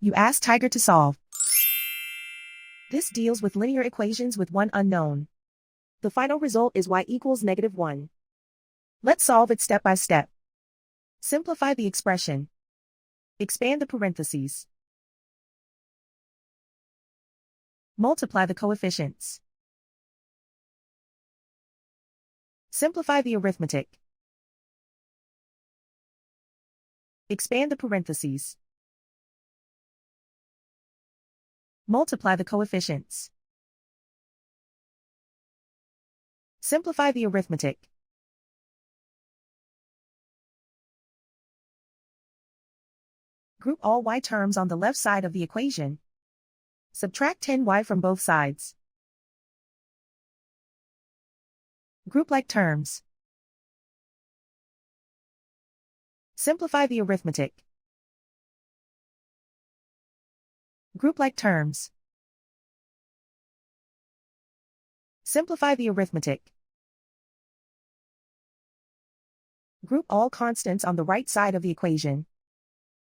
You ask Tiger to solve. This deals with linear equations with one unknown. The final result is y equals -1. Let's solve it step by step. Simplify the expression. Expand the parentheses. Multiply the coefficients. Simplify the arithmetic. Expand the parentheses. Multiply the coefficients. Simplify the arithmetic. Group all y terms on the left side of the equation. Subtract 10y from both sides. Group like terms. Simplify the arithmetic. Group like terms. Simplify the arithmetic. Group all constants on the right side of the equation.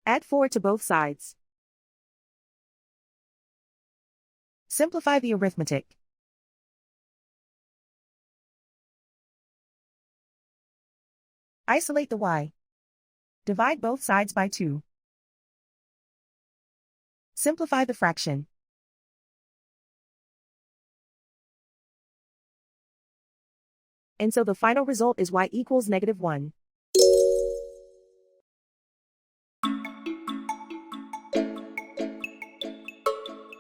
Add 4 to both sides. Simplify the arithmetic. Isolate the y. Divide both sides by 2. Simplify the fraction. And so the final result is y equals -1.